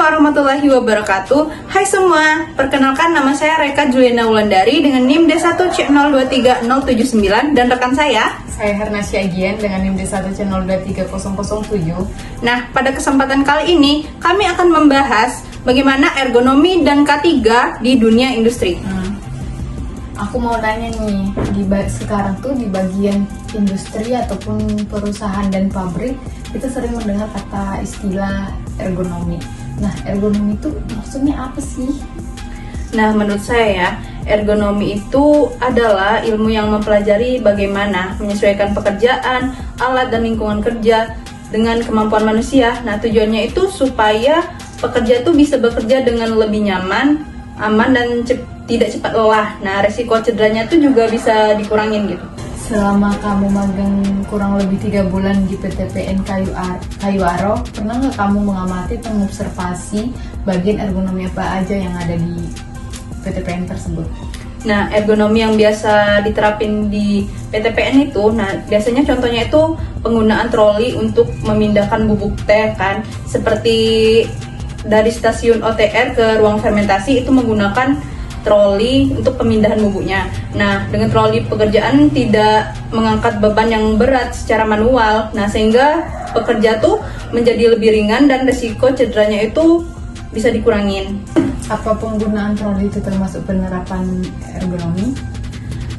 warahmatullahi wabarakatuh. Hai semua, perkenalkan nama saya Reka Juliana Wulandari dengan NIM D1C023079 dan rekan saya Hernasya Agian dengan NIM D1C023007. Nah, pada kesempatan kali ini kami akan membahas bagaimana ergonomi dan K3 di dunia industri. Aku mau tanya nih, sekarang tuh di bagian industri ataupun perusahaan dan pabrik kita sering mendengar kata istilah ergonomi. Nah, ergonomi itu maksudnya apa sih? Nah, menurut saya ya, ergonomi itu adalah ilmu yang mempelajari bagaimana menyesuaikan pekerjaan, alat dan lingkungan kerja dengan kemampuan manusia. Nah, tujuannya itu supaya pekerja itu bisa bekerja dengan lebih nyaman, aman dan tidak cepat lelah. Nah, resiko cederanya itu juga bisa dikurangin gitu. Selama kamu magang kurang lebih 3 bulan di PTPN Kayu Aro, pernah nggak kamu mengamati dan mengobservasi bagian ergonomi apa aja yang ada di PTPN tersebut? Nah, ergonomi yang biasa diterapin di PTPN itu, nah biasanya contohnya itu penggunaan troli untuk memindahkan bubuk teh kan, seperti dari stasiun OTR ke ruang fermentasi itu menggunakan troli untuk pemindahan bubuknya. Nah, dengan troli pekerjaan tidak mengangkat beban yang berat secara manual. Nah, sehingga pekerja tuh menjadi lebih ringan dan resiko cederanya itu bisa dikurangin. Apa penggunaan troli itu termasuk penerapan ergonomi?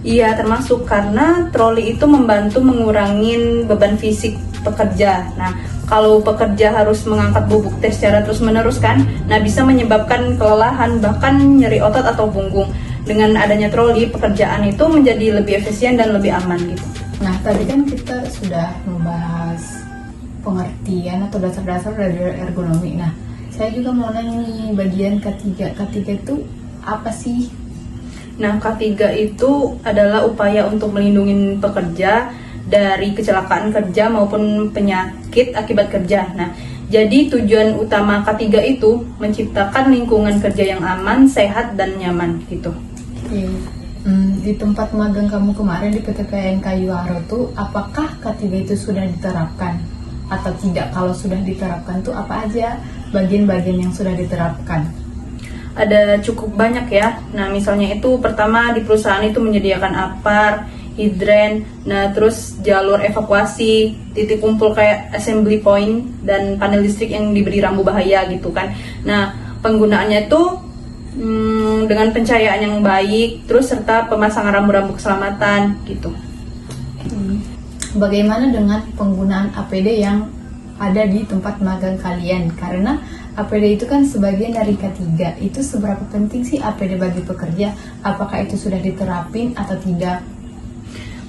Iya, termasuk karena troli itu membantu mengurangi beban fisik pekerja. Nah, kalau pekerja harus mengangkat bubuk teh secara terus-menerus kan, nah bisa menyebabkan kelelahan bahkan nyeri otot atau punggung. Dengan adanya troli, pekerjaan itu menjadi lebih efisien dan lebih aman gitu. Nah, tadi kan kita sudah membahas pengertian atau dasar-dasar dari ergonomi. Nah, saya juga mau nanya nih, bagian K3 itu apa sih? Nah, K3 itu adalah upaya untuk melindungi pekerja dari kecelakaan kerja maupun penyakit akibat kerja. Nah, jadi tujuan utama K3 itu menciptakan lingkungan kerja yang aman, sehat, dan nyaman gitu. Oke. Di tempat magang kamu kemarin di PTPN Kayu Aro tuh, apakah K3 itu sudah diterapkan atau tidak? Kalau sudah diterapkan tuh apa aja bagian-bagian yang sudah diterapkan? Ada cukup banyak ya. Nah, misalnya itu pertama di perusahaan itu menyediakan apar, hidran, nah terus jalur evakuasi, titik kumpul kayak assembly point dan panel listrik yang diberi rambu bahaya gitu kan. Nah, penggunaannya itu dengan pencahayaan yang baik, terus serta pemasangan rambu-rambu keselamatan gitu. Bagaimana dengan penggunaan APD yang ada di tempat magang kalian? Karena APD itu kan sebagian dari K3. Itu seberapa penting sih APD bagi pekerja? Apakah itu sudah diterapin atau tidak?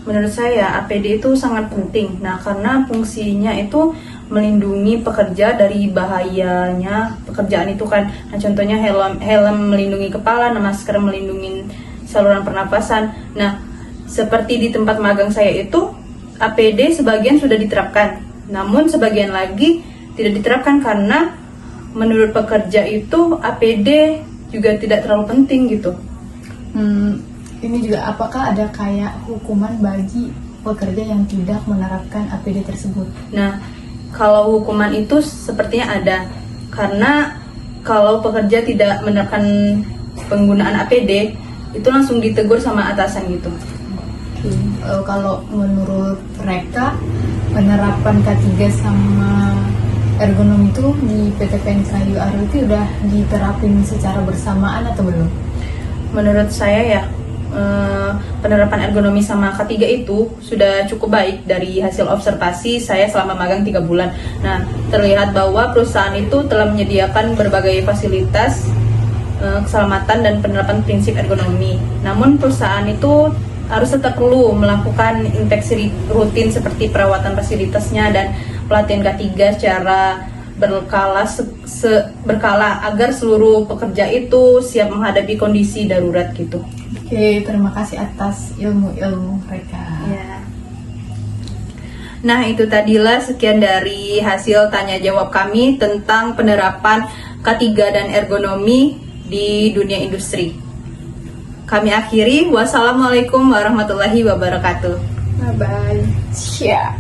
Menurut saya APD itu sangat penting. Nah, karena fungsinya itu melindungi pekerja dari bahayanya pekerjaan itu kan. Nah, contohnya helm melindungi kepala, nah masker melindungi saluran pernapasan. Nah, seperti di tempat magang saya itu APD sebagian sudah diterapkan, namun sebagian lagi tidak diterapkan karena menurut pekerja itu APD juga tidak terlalu penting gitu. Ini juga apakah ada kayak hukuman bagi pekerja yang tidak menerapkan APD tersebut? Nah, kalau hukuman itu sepertinya ada, karena kalau pekerja tidak menerapkan penggunaan APD itu langsung ditegur sama atasan gitu. Kalau menurut mereka penerapan K3 sama ergonomi itu di PTPN Kayu Aro itu udah diterapin secara bersamaan atau belum? Menurut saya ya, penerapan ergonomi sama K3 itu sudah cukup baik dari hasil observasi saya selama magang 3 bulan. Nah, terlihat bahwa perusahaan itu telah menyediakan berbagai fasilitas keselamatan dan penerapan prinsip ergonomi. Namun perusahaan itu harus tetap perlu melakukan inspeksi rutin seperti perawatan fasilitasnya dan pelatihan K3 secara berkala agar seluruh pekerja itu siap menghadapi kondisi darurat gitu. Oke, terima kasih atas ilmu-ilmu mereka. Ya. Nah, itu tadilah sekian dari hasil tanya jawab kami tentang penerapan K3 dan ergonomi di dunia industri. Kami akhiri, wassalamualaikum warahmatullahi wabarakatuh. Bye-bye. Siap.